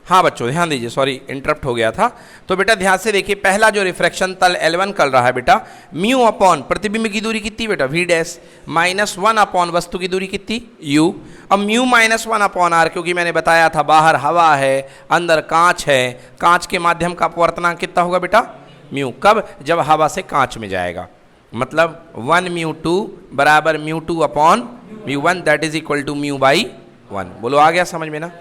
हाँ बच्चों ध्यान दीजिए, सॉरी इंटरप्ट हो गया था। तो बेटा ध्यान से देखिए, पहला जो रिफ्रैक्शन तल L1 कर रहा है बेटा, म्यू अपॉन प्रतिबिंब की दूरी कितनी बेटा V डैश, -1 अपॉन वस्तु की दूरी कितनी U। अब म्यू -1 अपॉन R, क्योंकि मैंने बताया था बाहर हवा है अंदर कांच है, कांच के माध्यम का अपवर्तनांक कितना होगा बेटा म्यू। कब? जब हवा से कांच में जाएगा, मतलब 1 μ2 बराबर μ2 upon μ1 that is equal to μ/1। बोलो आ गया समझ में ना।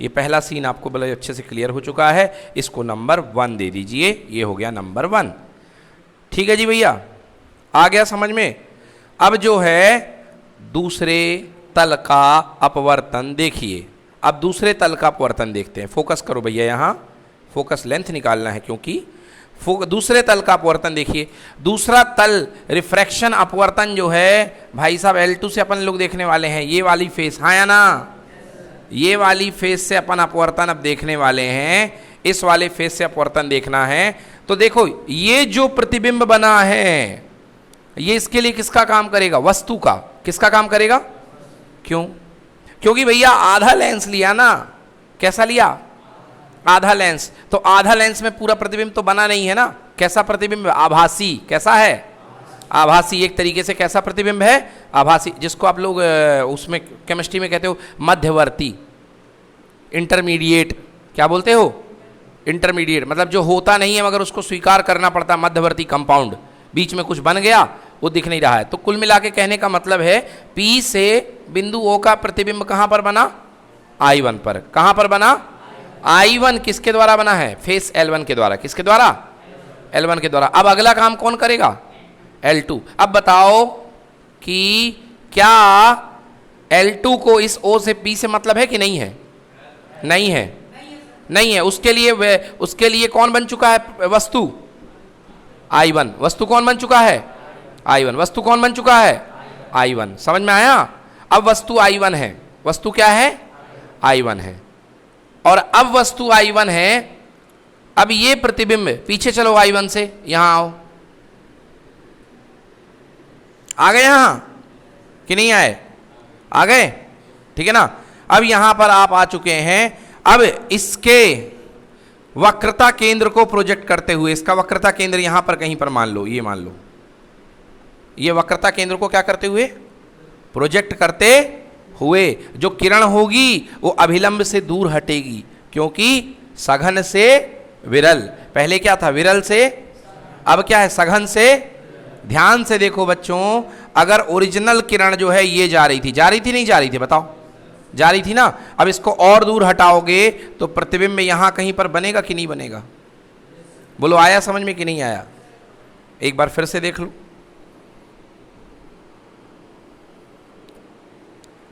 ये पहला सीन आपको बड़े अच्छे से क्लियर हो चुका है, इसको नंबर 1 दे दीजिए, ये हो गया नंबर 1। ठीक है जी भैया, आ गया समझ में। अब जो है दूसरे तल का अपवर्तन देखिए, अब दूसरे तल का अपवर्तन देखते हैं। फोकस करो भैया, यहाँ फोकस लेंथ निकालना है, क्योंकि दूसरे तल का अपवर्तन देखिए। दूसरा तल रिफ्रैक्शन अपवर्तन जो है भाई साहब L2 से अपन लोग देखने वाले हैं, ये वाली फेस, हाँ या ना, ये वाली फेस से अपन अपवर्तन अब देखने वाले हैं, इस वाले फेस से अपवर्तन देखना है। तो देखो ये जो प्रतिबिंब बना है ये इसके लिए किसका काम करेगा? वस्तु का। किसका काम करेगा? क्यों? क्योंकि भैया आधा लेंस लिया ना। कैसा लिया? आधा लेंस। तो आधा लेंस में पूरा प्रतिबिंब तो बना नहीं है ना। कैसा प्रतिबिंब? आभासी। कैसा है? आभासी। एक तरीके से कैसा प्रतिबिंब है? आभासी, जिसको आप लोग उसमें केमिस्ट्री में कहते हो मध्यवर्ती, इंटरमीडिएट। क्या बोलते हो? इंटरमीडिएट, मतलब जो होता नहीं है मगर उसको स्वीकार करना पड़ता, मध्यवर्ती कंपाउंड। बीच में कुछ बन गया वो दिख नहीं रहा है। तो कुल मिला के कहने का मतलब है P से बिंदु O का प्रतिबिंब कहां पर बना? I1 पर। कहां पर बना? I1 किसके द्वारा बना है? फेस L1 के द्वारा। किसके द्वारा? L1 के द्वारा। अब अगला काम कौन करेगा? L2। अब बताओ कि क्या L2 को इस O से P से मतलब है कि नहीं है? नहीं है, नहीं है। उसके लिए कौन बन चुका है? वस्तु I1। वस्तु कौन बन चुका है? I1। वस्तु कौन बन चुका है? I1। समझ में आया? अब वस्तु I1 है। वस्तु क्या है? I1 है। और अब वस्तु I1 है। अब ये प्रतिबिंब, पीछे चलो I1 से, यहां आओ। आ गए यहां कि नहीं आए? आ गए, ठीक है ना। अब यहां पर आप आ चुके हैं। अब इसके वक्रता केंद्र को प्रोजेक्ट करते हुए, इसका वक्रता केंद्र यहां पर कहीं पर मान लो, ये मान लो, ये वक्रता केंद्र को क्या करते हुए? प्रोजेक्ट करते हुए जो किरण होगी वो अभिलंब से दूर हटेगी, क्योंकि सघन से विरल। पहले क्या था? विरल से, अब क्या है? सघन से। ध्यान से देखो बच्चों, अगर ओरिजिनल किरण जो है ये जा रही थी, जा रही थी नहीं जा रही थी? बताओ, जा रही थी ना। अब इसको और दूर हटाओगे तो प्रतिबिंब यहां कहीं पर बनेगा कि नहीं बनेगा? बोलो आया समझ में कि नहीं आया? एक बार फिर से देख लो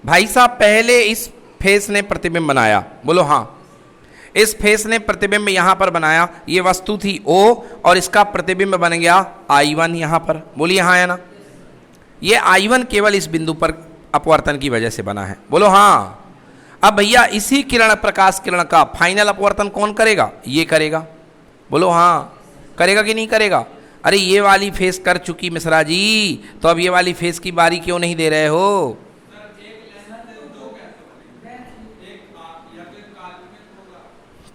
भाई साहब। पहले इस फेस ने प्रतिबिंब बनाया, बोलो हाँ। इस फेस ने प्रतिबिंब यहां पर बनाया, ये वस्तु थी O और इसका प्रतिबिंब बन गया I1 यहां पर। बोलिए हाँ या ना। ये I1 केवल इस बिंदु पर अपवर्तन की वजह से बना है। बोलो हाँ। अब भैया इसी किरण, प्रकाश किरण का फाइनल अपवर्तन कौन करेगा? ये करेगा। बोलो हाँ। करेगा कि नहीं करेगा? अरे ये वाली फेस कर चुकी मिश्रा जी, तो अब ये वाली फेस की बारी क्यों नहीं दे रहे हो?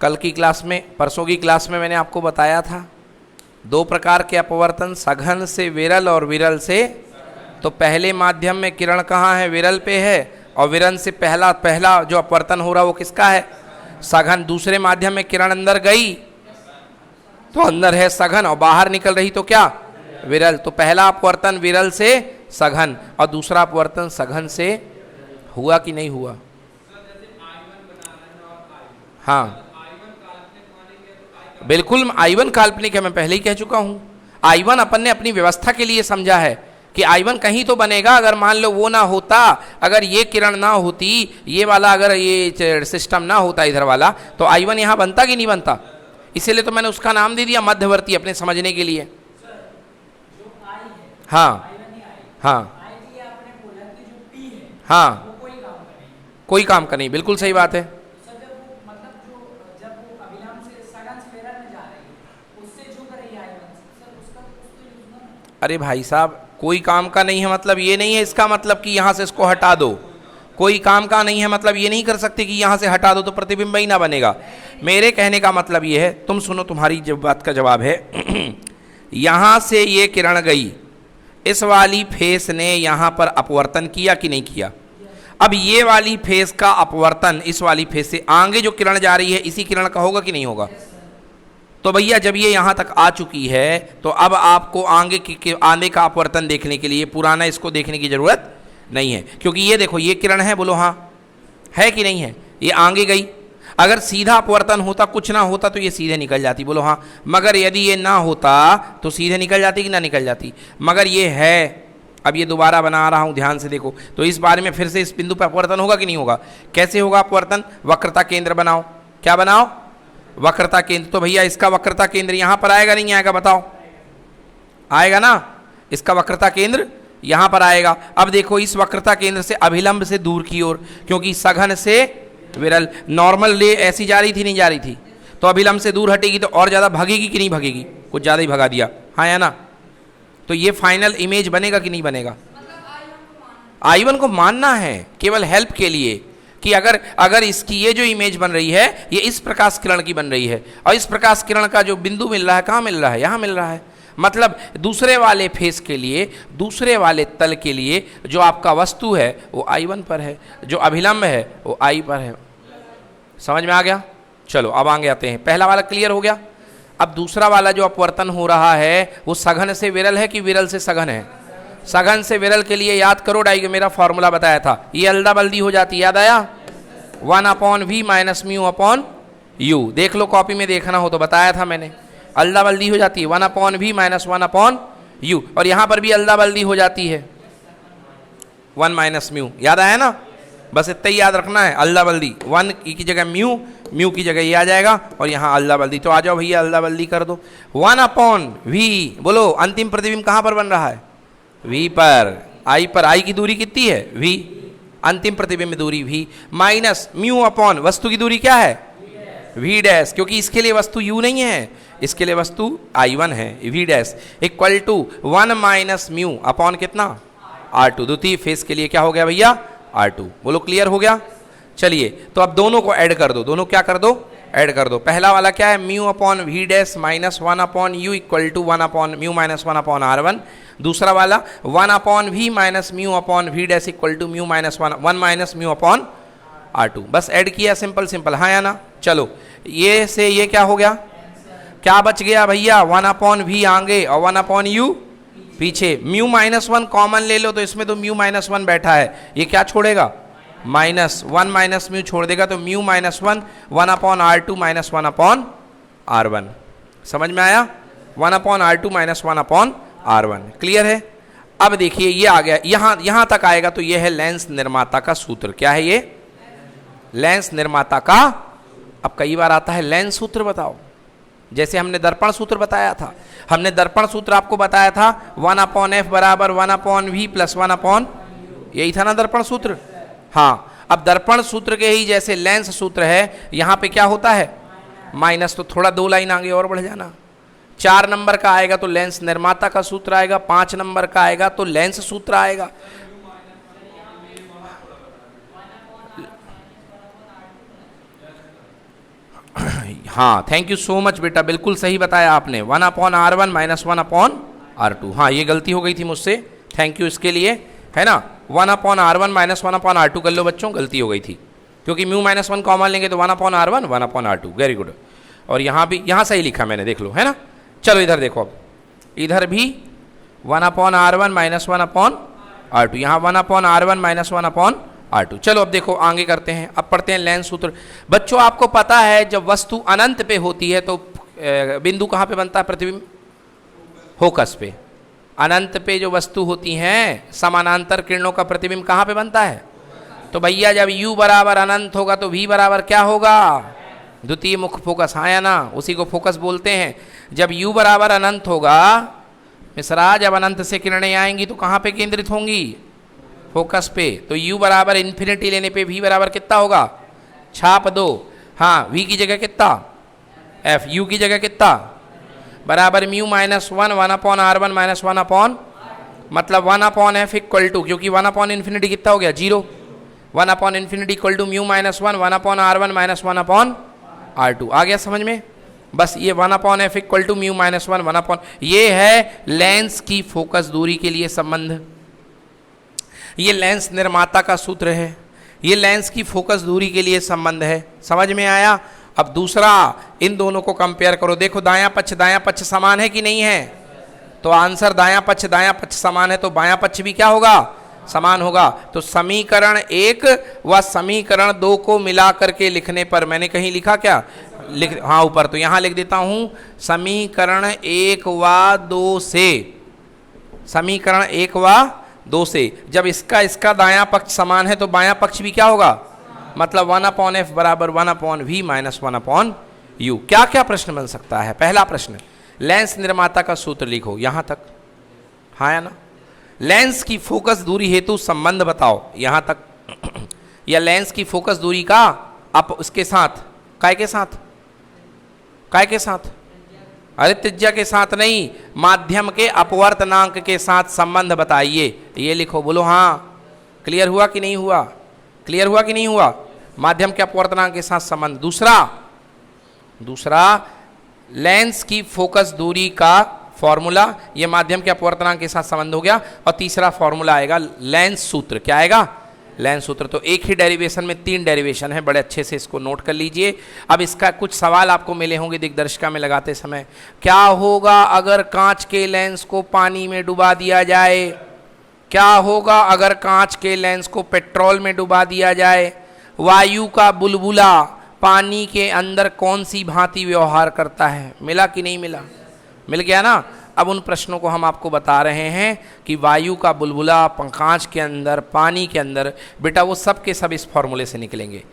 कल की क्लास में, परसों की क्लास में मैंने आपको बताया था 2 प्रकार के अपवर्तन, सघन से विरल और विरल से। तो पहले माध्यम में किरण कहाँ है? विरल पे है, और विरल से पहला जो अपवर्तन हो रहा वो किसका है? सघन। दूसरे माध्यम में किरण अंदर गई तो अंदर है सघन, और बाहर निकल रही तो क्या? विरल। तो पहला अपवर्तन विरल से सघन और दूसरा अपवर्तन सघन से। हुआ कि नहीं हुआ? हाँ बिल्कुल, I1 काल्पनिक है, मैं पहले ही कह चुका हूं। I1 अपन ने अपनी व्यवस्था के लिए समझा है कि I1 कहीं तो बनेगा। अगर मान लो वो ना होता, अगर ये किरण ना होती, ये वाला अगर ये सिस्टम ना होता इधर वाला, तो I1 यहां बनता कि नहीं बनता? इसीलिए तो मैंने उसका नाम दे दिया मध्यवर्ती, अपने समझने के लिए। हाँ हाँ हाँ, कोई काम का नहीं, बिल्कुल सही बात है। अरे भाई साहब, कोई काम का नहीं है मतलब ये नहीं है इसका मतलब कि यहां से इसको हटा दो। कोई काम का नहीं है, मतलब ये नहीं कर सकते कि यहां से हटा दो तो प्रतिबिंब ही ना बनेगा। मेरे कहने का मतलब ये है, तुम सुनो, तुम्हारी जब बात का जवाब है यहां से ये किरण गई, इस वाली फेस ने यहां पर अपवर्तन किया कि नहीं किया? अब ये वाली फेस का अपवर्तन इस वाली फेस से आगे जो किरण जा रही है इसी किरण का होगा कि नहीं होगा? तो भैया जब ये यहां तक आ चुकी है तो अब आपको आगे का अपवर्तन देखने के लिए पुराना इसको देखने की जरूरत नहीं है, क्योंकि ये देखो ये किरण है, बोलो हाँ है कि नहीं है? ये आगे गई, अगर सीधा अपवर्तन होता, कुछ ना होता तो ये सीधे निकल जाती, बोलो हाँ। मगर यदि ये ना होता तो सीधे निकल जाती कि ना निकल जाती? मगर ये है, अब ये दोबारा बना रहा हूं, ध्यान से देखो, तो इस बारे में फिर से इस बिंदु पर अपवर्तन होगा कि नहीं होगा? कैसे होगा अपवर्तन? वक्रता केंद्र बनाओ। क्या बनाओ? वक्रता केंद्र। तो भैया इसका वक्रता केंद्र यहां पर आएगा नहीं आएगा? बताओ, आएगा ना? इसका वक्रता केंद्र यहां पर आएगा। अब देखो इस वक्रता केंद्र से अभिलंब से दूर की ओर, क्योंकि सघन से विरल, नॉर्मल रे ऐसी जा रही थी नहीं जा रही थी, तो अभिलंब से दूर हटेगी तो और ज्यादा भागेगी कि नहीं भागेगी? कुछ ज्यादा ही भगा दिया, हाँ या ना? तो ये फाइनल इमेज बनेगा कि नहीं बनेगा? I1 को मानना है केवल हेल्प के लिए कि अगर इसकी ये जो इमेज बन रही है ये इस प्रकाश किरण की बन रही है, और इस प्रकाश किरण का जो बिंदु मिल रहा है कहाँ मिल रहा है? यहाँ मिल रहा है। मतलब दूसरे वाले फेस के लिए, दूसरे वाले तल के लिए जो आपका वस्तु है वो I1 पर है, जो अभिलंब है वो I पर है। समझ में आ गया? चलो अब आगे आते हैं। पहला वाला क्लियर हो गया। अब दूसरा वाला जो अपवर्तन हो रहा है वो सघन से विरल है कि विरल से सघन है? सघन से विरल के लिए याद करो, मेरा फॉर्मूला बताया था, ये अल्दा बल्दी हो जाती, याद आया? 1/v minus mu upon you. देख लो कॉपी में, देखना हो तो बताया था मैंने, अल्दा बल्दी हो जाती है 1/v माइनस 1/u, और यहां पर भी अल्दा बल्दी हो जाती है 1 माइनस म्यू। याद आया ना? बस इतना ही याद रखना है, अल्दा बल्दी, 1 की जगह म्यू, म्यू की जगह ये आ जाएगा, और यहाँ अल्दा बल्दी। तो आ जाओ भैया अल्दा बल्दी कर दो। 1/v, बोलो अंतिम प्रतिबिंब कहाँ पर बन रहा है? v पर, I पर। I की दूरी कितनी है? v, अंतिम प्रतिबिंब दूरी v, माइनस म्यू अपॉन वस्तु की दूरी क्या है? v डैश, क्योंकि इसके लिए वस्तु u नहीं है, इसके लिए वस्तु I1 है, v dash equal to 1 minus mu upon कितना? R2। द्वितीय फेस के लिए क्या हो गया भैया? R2। बोलो क्लियर हो गया? चलिए तो अब दोनों को ऐड कर दो, दोनों क्या कर दो? ऐड कर दो। पहला वाला क्या है? Mu upon v dash minus 1/u equal to 1/म्यू माइनस 1/R1। दूसरा वाला 1/v minus mu upon v dash equal to mu minus 1 minus mu upon R2। बस ऐड किया, सिंपल सिंपल, हाँ या ना? चलो ये से ये क्या हो गया? क्या बच गया भैया? 1/v आगे और 1/u पीछे। म्यू माइनस 1 कॉमन ले लो तो इसमें तो म्यू माइनस 1 बैठा है, ये क्या छोड़ेगा? माइनस 1 माइनस म्यू छोड़ देगा, तो mu minus 1 1/R2 minus 1/R1। समझ में आया? 1/R2 minus 1/R1। क्लियर है? अब देखिए ये आ गया, यहां तक आएगा तो ये है लेंस निर्माता का सूत्र। क्या है ये? लेंस निर्माता का। अब कई बार आता है लेंस सूत्र बताओ, जैसे हमने दर्पण सूत्र बताया था। हमने दर्पण सूत्र आपको बताया था 1/f बराबर 1/v प्लस 1/, यही था ना दर्पण सूत्र? हाँ, अब दर्पण सूत्र के ही जैसे लेंस सूत्र है, यहां पे क्या होता है? माइनस। तो थोड़ा 2 लाइन आगे और बढ़ जाना। 4 नंबर का आएगा तो लेंस निर्माता का सूत्र आएगा, 5 नंबर का आएगा तो लेंस सूत्र आएगा। हाँ, थैंक यू सो मच बेटा, बिल्कुल सही बताया आपने। 1/R1 minus 1/R2। हाँ, ये गलती हो गई थी मुझसे, थैंक यू इसके लिए, है ना? 1/R1 माइनस 1/R2 कर लो बच्चों, गलती हो गई थी, क्योंकि म्यू माइनस 1 कॉमन लेंगे तो 1/R1 1/R2। Very good. और यहाँ भी, यहाँ सही लिखा मैंने, देख लो, है ना? चलो इधर देखो, अब इधर भी 1/R1 माइनस 1/R2, यहाँ 1/R1 माइनस 1/R2। चलो अब देखो आगे करते हैं, अब पढ़ते हैं लेंस सूत्र। बच्चों आपको पता है जब वस्तु अनंत पे होती है तो बिंदु कहाँ पे बनता है प्रतिबिंब? फोकस पे। अनंत पे जो वस्तु होती हैं समानांतर किरणों का प्रतिबिंब कहाँ पे बनता है? तो भैया जब u बराबर अनंत होगा तो v बराबर क्या होगा? द्वितीय मुख फोकस, हाँ या ना? उसी को फोकस बोलते हैं। जब u बराबर अनंत होगा मिश्रा, जब अनंत से किरणें आएंगी तो कहाँ पे केंद्रित होंगी? फोकस पे। तो u बराबर इन्फिनिटी लेने पे v बराबर कितना होगा? छाप दो। हाँ, v की जगह कितना? f, u की जगह कितना? बराबर म्यू माइनस 1 1/R1 माइनस 1/, मतलब 1/f इक्वल टू, क्योंकि 1/इन्फिनिटी कितना हो गया? 0। 1 upon infinity equal to mu minus 1 upon R1 minus 1 upon R2। आ गया समझ में? बस ये 1 upon f equal to mu minus 1 upon, ये है लेंस की फोकस दूरी के लिए संबंध। ये लेंस निर्माता का सूत्र है, ये लेंस की फोकस दूरी के लिए संबंध है। समझ में आया? अब दूसरा, इन दोनों को कंपेयर करो, देखो दायां पक्ष समान है कि नहीं है? तो आंसर दायां पक्ष समान है, तो बायां पक्ष भी क्या होगा? समान होगा। तो समीकरण 1 व समीकरण 2 को मिला करके लिखने पर, मैंने कहीं लिखा क्या? हाँ ऊपर, तो यहां लिख देता हूं समीकरण 1 व 2 से, समीकरण 1 व 2 से जब इसका दायां पक्ष समान है तो बायां पक्ष भी क्या होगा? मतलब 1 अपॉन एफ बराबर 1 upon v minus 1 upon u. क्या क्या प्रश्न बन सकता है? पहला प्रश्न, लेंस निर्माता का सूत्र लिखो, यहां तक, हाँ या ना? लेंस की फोकस दूरी हेतु संबंध बताओ, यहां तक। या लेंस की फोकस दूरी का उसके साथ, काय के साथ? काय के साथ? अरे त्रिज्या के साथ नहीं, माध्यम के अपवर्तनांक के साथ संबंध बताइए। ये लिखो, बोलो हाँ। क्लियर हुआ कि नहीं हुआ? क्लियर हुआ कि नहीं हुआ? माध्यम के अपवर्तनांक के साथ संबंध। दूसरा लेंस की फोकस दूरी का फॉर्मूला, ये माध्यम के अपवर्तनांक के साथ संबंध हो गया। और तीसरा फॉर्मूला आएगा लेंस सूत्र। क्या आएगा? लेंस सूत्र। तो एक ही डेरिवेशन में 3 डेरिवेशन है, बड़े अच्छे से इसको नोट कर लीजिए। अब इसका कुछ सवाल आपको मिले होंगे दिग्दर्शिका में लगाते समय। क्या होगा अगर कांच के लेंस को पानी में डुबा दिया जाए? क्या होगा अगर कांच के लेंस को पेट्रोल में डुबा दिया जाए? वायु का बुलबुला पानी के अंदर कौन सी भांति व्यवहार करता है? मिला कि नहीं मिला? मिल गया ना? अब उन प्रश्नों को हम आपको बता रहे हैं कि वायु का बुलबुला कांच के अंदर, पानी के अंदर, बेटा वो सब के सब इस फॉर्मूले से निकलेंगे।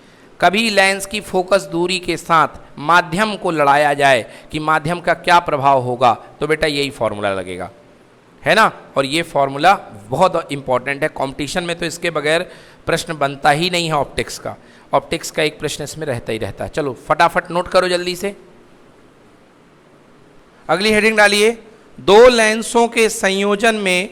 कभी लेंस की फोकस दूरी के साथ माध्यम को लड़ाया जाए कि माध्यम का क्या प्रभाव होगा, तो बेटा यही फॉर्मूला लगेगा, है ना? और ये फॉर्मूला बहुत इंपॉर्टेंट है, कंपटीशन में तो इसके बगैर प्रश्न बनता ही नहीं है। ऑप्टिक्स का एक प्रश्न इसमें रहता ही रहता है। चलो फटाफट नोट करो जल्दी से। अगली हेडिंग डालिए, दो लेंसों के संयोजन में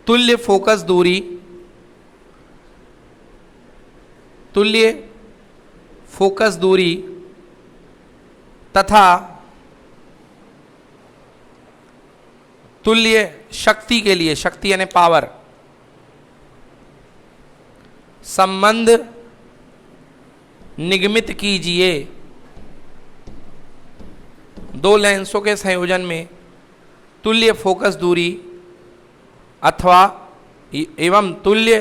तुल्य फोकस दूरी तथा तुल्य शक्ति के लिए, शक्ति यानी पावर, संबंध निगमित कीजिए। दो लेंसों के संयोजन में तुल्य फोकस दूरी अथवा एवं तुल्य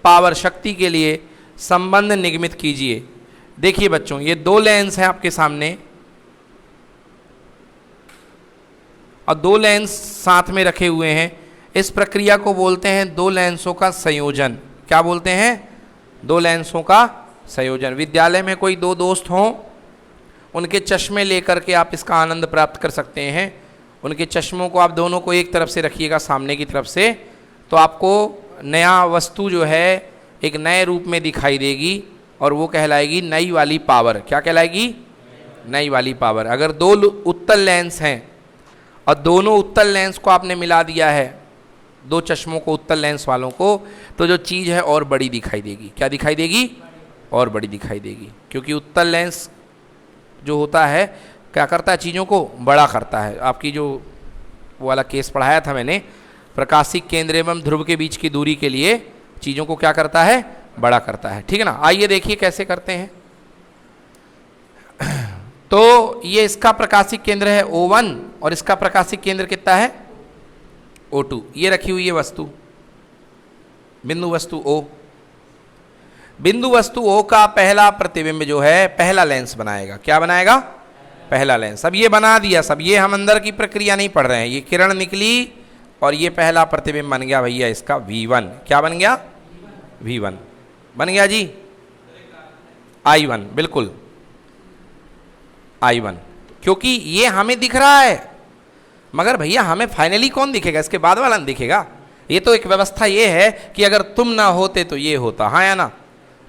पावर, शक्ति के लिए संबंध निगमित कीजिए। देखिए बच्चों, ये दो लेंस हैं आपके सामने और दो लेंस साथ में रखे हुए हैं। इस प्रक्रिया को बोलते हैं दो लेंसों का संयोजन। क्या बोलते हैं? दो लेंसों का संयोजन। विद्यालय में कोई दो दोस्त हों, उनके चश्मे लेकर के आप इसका आनंद प्राप्त कर सकते हैं। उनके चश्मों को आप दोनों को एक तरफ से रखिएगा, सामने की तरफ से, तो आपको नया वस्तु जो है एक नए रूप में दिखाई देगी और वो कहलाएगी नई वाली पावर। क्या कहलाएगी? नई वाली पावर। अगर दो उत्तल लेंस हैं और दोनों उत्तल लेंस को आपने मिला दिया है, दो चश्मों को, उत्तल लेंस वालों को, तो जो चीज़ है और बड़ी दिखाई देगी। क्या दिखाई देगी? और बड़ी दिखाई देगी, क्योंकि उत्तल लेंस जो होता है क्या करता है? चीज़ों को बड़ा करता है। आपकी जो वो वाला केस पढ़ाया था मैंने, प्रकाशिक केंद्र एवं ध्रुव के बीच की दूरी के लिए चीज़ों को क्या करता है? बड़ा करता है। ठीक है ना? आइए देखिए कैसे करते हैं। तो ये इसका प्रकाशिक केंद्र है O1 और इसका प्रकाशिक केंद्र कितना है? O2। ये रखी हुई है वस्तु, बिंदु वस्तु O। बिंदु वस्तु O का पहला प्रतिबिंब जो है पहला लेंस बनाएगा। क्या बनाएगा? पहला लेंस। अब ये बना दिया सब, ये हम अंदर की प्रक्रिया नहीं पढ़ रहे हैं। ये किरण निकली और ये पहला प्रतिबिंब बन गया भैया इसका V1। क्या बन गया? V1 बन गया जी। I1, बिल्कुल I1, क्योंकि ये हमें दिख रहा है, मगर भैया हमें फाइनली कौन दिखेगा? इसके बाद वाला नहीं दिखेगा। ये तो एक व्यवस्था ये है कि अगर तुम ना होते तो ये होता, हाँ या ना?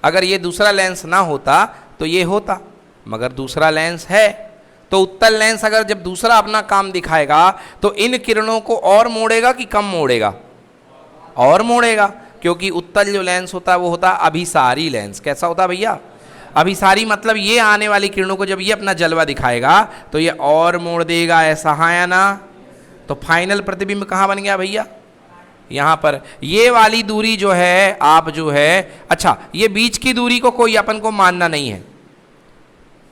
अगर ये दूसरा लेंस ना होता तो ये होता, मगर दूसरा लेंस है तो उत्तल लेंस अगर जब दूसरा अपना काम दिखाएगा तो इन किरणों को और मोड़ेगा कि कम मोड़ेगा? और मोड़ेगा, क्योंकि उत्तल जो लेंस होता है वो होता है अभिसारी लेंस। कैसा होता है भैया? अभिसारी। मतलब ये आने वाली किरणों को जब ये अपना जलवा दिखाएगा तो ये और मोड़ देगा, ऐसा हाँ या ना? तो फाइनल प्रतिबिंब कहाँ बन गया भैया? यहाँ पर। ये वाली दूरी जो है आप जो है, अच्छा ये बीच की दूरी को कोई अपन को मानना नहीं है,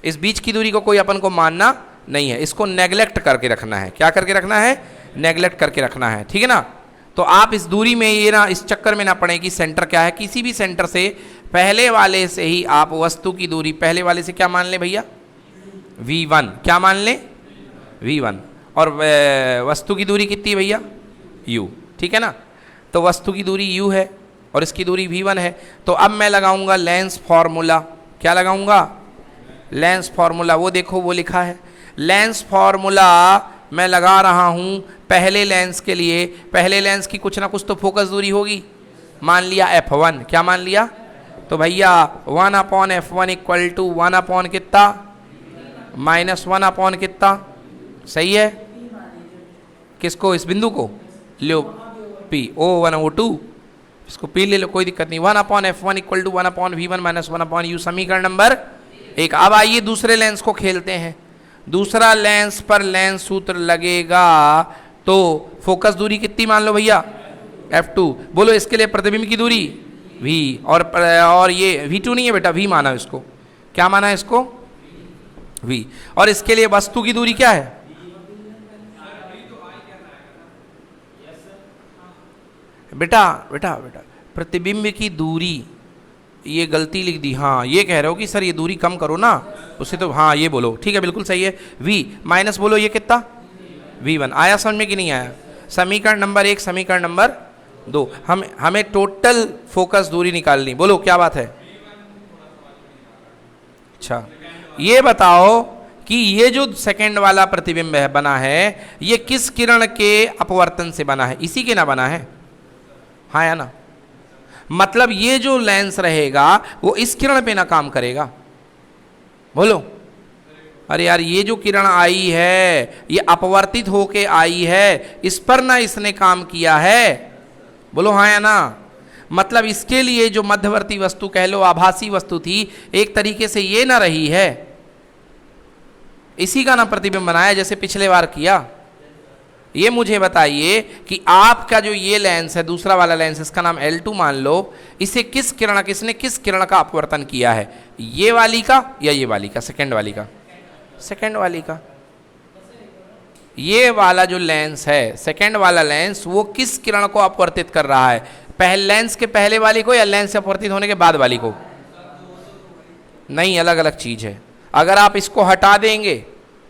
इस बीच की दूरी को कोई अपन को मानना नहीं है, इसको नेग्लेक्ट करके रखना है। क्या करके रखना है? नेग्लेक्ट करके रखना है, ठीक है ना। तो आप इस दूरी में ये ना इस चक्कर में ना पड़े कि सेंटर क्या है। किसी भी सेंटर से पहले वाले से ही आप वस्तु की दूरी पहले वाले से क्या मान लें भैया? v1। क्या मान लें? v1। और वस्तु की दूरी कितनी भैया? u, ठीक है ना। तो वस्तु की दूरी u है और इसकी दूरी v1 है। तो अब मैं लगाऊंगा लेंस फॉर्मूला। क्या लगाऊंगा? Lens formula. वो देखो वो लिखा है लेंस फॉर्मूला मैं लगा रहा हूं पहले लेंस के लिए। पहले लेंस की कुछ ना कुछ तो फोकस दूरी होगी, मान लिया f1। क्या मान लिया? तो भैया 1/f1 इक्वल टू 1 कितना? -1 कितना? सही है। किसको? इस बिंदु को लो P, O1 O2, इसको P ले लो, कोई दिक्कत नहीं। 1/f1 equal to 1/v1 - 1/u, समीकरण नंबर 1। अब आइए दूसरे लेंस को खेलते हैं। दूसरा लेंस पर लेंस सूत्र लगेगा तो फोकस दूरी कितनी मान लो भैया? f2। बोलो इसके लिए प्रतिबिंब की दूरी v, और ये v2 नहीं है बेटा, v माना इसको। क्या माना है इसको? v। और इसके लिए वस्तु की दूरी क्या है? बेटा बेटा बेटा प्रतिबिंब की दूरी, ये गलती लिख दी। हाँ ये कह रहे हो कि सर ये दूरी कम करो ना, उससे तो हाँ ये बोलो, ठीक है बिल्कुल सही है। v माइनस बोलो ये कितना? v1। आया समझ में कि नहीं आया? समीकरण नंबर 1, समीकरण नंबर 2। हमें टोटल फोकस दूरी निकालनी। बोलो क्या बात है? अच्छा ये बताओ कि ये जो सेकंड वाला प्रतिबिंब है बना है, ये किस किरण के अपवर्तन से बना है? इसी के ना बना है, हाँ या ना? मतलब ये जो लेंस रहेगा वो इस किरण पे ना काम करेगा। बोलो। अरे यार ये जो किरण आई है ये अपवर्तित होके आई है, इस पर ना इसने काम किया है। बोलो हाँ या ना? मतलब इसके लिए जो मध्यवर्ती वस्तु कह लो, आभासी वस्तु थी, एक तरीके से ये ना रही है, इसी का ना प्रतिबिंब बनाया जैसे पिछले बार किया। ये मुझे बताइए कि आपका जो ये लेंस है, दूसरा वाला लेंस, इसका नाम L2 मान लो, इसे किसने किस किरण का अपवर्तन किया है? ये वाली का या ये वाली का? सेकंड वाली का। सेकंड वाली का। ये वाला जो लेंस है, सेकंड वाला लेंस, वो किस किरण को अपवर्तित कर रहा है? पहले लेंस के पहले वाली को या लेंस से अपवर्तित होने के बाद वाली को? नहीं, अलग अलग चीज है। अगर आप इसको हटा देंगे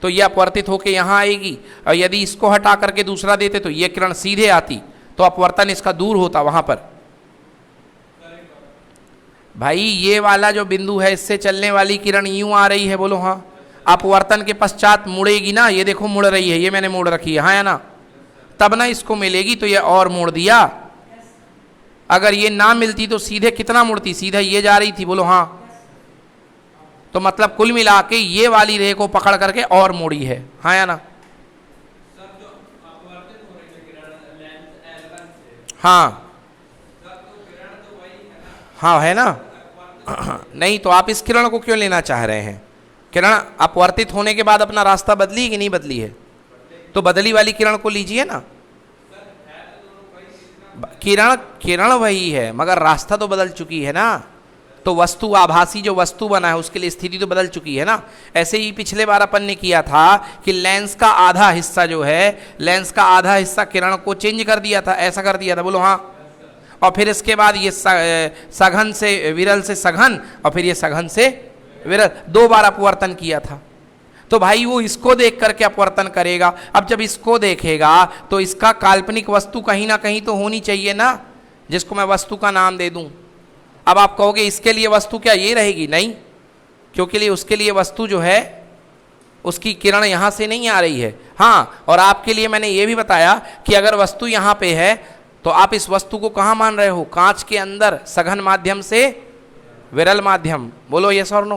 तो यह अपवर्तित होकर यहां आएगी, और यदि इसको हटा करके दूसरा देते तो यह किरण सीधे आती, तो अपवर्तन इसका दूर होता वहां पर। भाई ये वाला जो बिंदु है, इससे चलने वाली किरण यूं आ रही है, बोलो हाँ। अपवर्तन के पश्चात मुड़ेगी ना, ये देखो मुड़ रही है, ये मैंने मोड़ रखी है, हाँ या ना? तब ना इसको मिलेगी, तो ये और मोड़ दिया। अगर ये ना मिलती तो सीधे कितना मुड़ती? सीधे ये जा रही थी, बोलो हाँ। तो मतलब कुल मिला के ये वाली रेखा को पकड़ करके और मोड़ी है, हाँ या ना? हाँ हाँ है ना? नहीं तो आप इस किरण को क्यों लेना चाह रहे हैं? किरण अपवर्तित होने के बाद अपना रास्ता बदली कि नहीं बदली है? तो बदली वाली किरण को लीजिए ना। किरण वही है, मगर रास्ता तो बदल चुकी है ना। तो वस्तु, आभासी जो वस्तु बना है उसके लिए स्थिति तो बदल चुकी है ना। ऐसे ही पिछले बार अपन ने किया था कि लेंस का आधा हिस्सा जो है, लेंस का आधा हिस्सा किरण को चेंज कर दिया था, ऐसा कर दिया था, बोलो हाँ। और फिर इसके बाद ये सघन से विरल से सघन, और फिर ये सघन से विरल, 2 बार अपवर्तन किया था। तो भाई वो इसको देख करके अपवर्तन करेगा। अब जब इसको देखेगा तो इसका काल्पनिक वस्तु कहीं ना कहीं तो होनी चाहिए ना, जिसको मैं वस्तु का नाम दे दूं। अब आप कहोगे इसके लिए वस्तु क्या ये रहेगी? नहीं, क्योंकि उसके लिए वस्तु जो है उसकी किरण यहां से नहीं आ रही है। हाँ, और आपके लिए मैंने ये भी बताया कि अगर वस्तु यहां पे है तो आप इस वस्तु को कहां मान रहे हो? कांच के अंदर, सघन माध्यम से विरल माध्यम। बोलो यस और नो?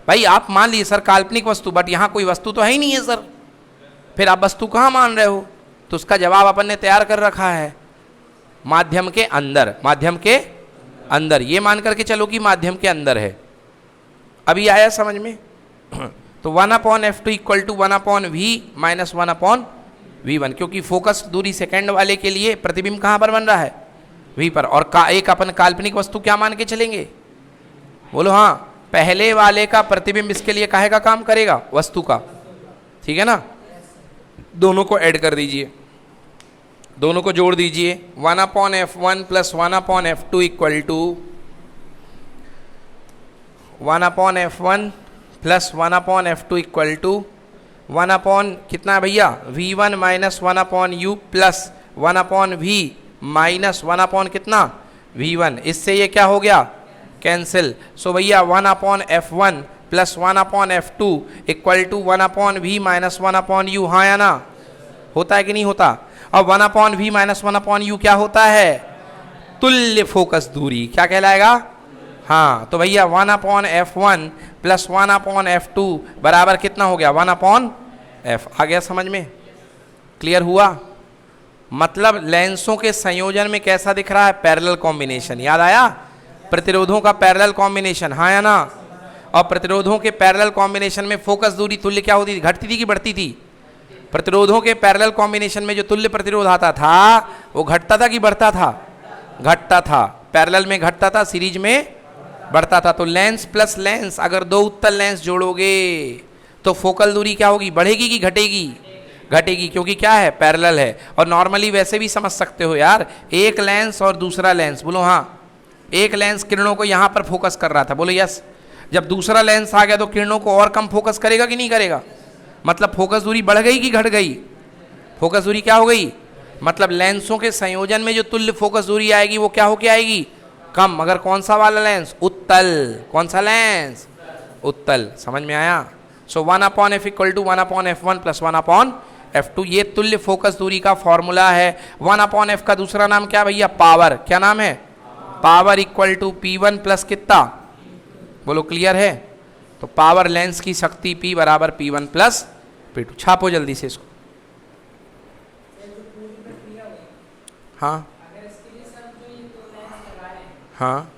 भाई आप मान लीजिए सर काल्पनिक वस्तु, बट यहाँ कोई वस्तु तो है ही नहीं है सर, फिर आप वस्तु कहाँ मान रहे हो? तो उसका जवाब अपन ने तैयार कर रखा है, माध्यम के अंदर, माध्यम के अंदर, ये मान करके चलो कि माध्यम के अंदर है। अभी आया समझ में? तो 1/f2 equal to 1/v minus 1/v1, क्योंकि फोकस दूरी सेकंड वाले के लिए प्रतिबिंब कहाँ पर बन रहा है? v पर। और एक अपन काल्पनिक वस्तु क्या मान के चलेंगे? बोलो हाँ, पहले वाले का प्रतिबिंब इसके लिए काहे का काम करेगा? वस्तु का, ठीक है ना? दोनों को ऐड कर दीजिए, दोनों को जोड़ दीजिए। 1/f1 plus 1/f2 equal to 1/f1 plus 1/f2 equal to 1/ कितना है भैया? v1 minus 1/u plus 1/v minus 1/ कितना? v1। इससे ये क्या हो गया? कैंसिल। सो भैया 1/f1 plus 1/f2 equal to 1/v minus 1/u, हाँ या ना? होता है कि नहीं होता? और 1/v माइनस 1/u क्या होता है? तुल्य फोकस दूरी। क्या कहलाएगा? हाँ, तो भैया 1/f1 प्लस 1/f2 बराबर कितना हो गया? 1/f। आ गया समझ में? क्लियर हुआ? मतलब लेंसों के संयोजन में कैसा दिख रहा है? Parallel combination. याद आया? प्रतिरोधों का पैरेलल कॉम्बिनेशन, हाँ या ना? और प्रतिरोधों के पैरेलल कॉम्बिनेशन में फोकस दूरी तुल्य क्या होती थी? घटती थी कि बढ़ती थी? प्रतिरोधों के पैरेलल कॉम्बिनेशन में जो तुल्य प्रतिरोध आता था वो घटता था कि बढ़ता था? घटता था। पैरेलल में घटता था, सीरीज में बढ़ता था। तो लेंस प्लस लेंस, अगर दो उत्तल लेंस जोड़ोगे तो फोकल दूरी क्या होगी? बढ़ेगी कि घटेगी? घटेगी, क्योंकि क्या है? पैरेलल है। और नॉर्मली वैसे भी समझ सकते हो यार, एक लेंस और दूसरा लेंस, बोलो हाँ, एक लेंस किरणों को यहां पर फोकस कर रहा था, बोलो यस। जब दूसरा लेंस आ गया तो किरणों को और कम फोकस करेगा कि नहीं करेगा? मतलब फोकस दूरी बढ़ गई कि घट गई? फोकस दूरी क्या हो गई? मतलब लेंसों के संयोजन में जो तुल्य फोकस दूरी आएगी वो क्या होके आएगी? कम। मगर कौन सा वाला लेंस? उत्तल। कौन सा लेंस? उत्तल। समझ में आया? सो 1/f equal to 1/f1 plus 1/f2, ये तुल्य फोकस दूरी का फॉर्मूला है। 1/f का दूसरा नाम क्या भैया? पावर। क्या नाम है? Power equal to P1 plus कितना? बोलो क्लियर है? तो पावर लेंस की शक्ति P बराबर P1 प्लस P2। छापो जल्दी से इसको। हाँ हाँ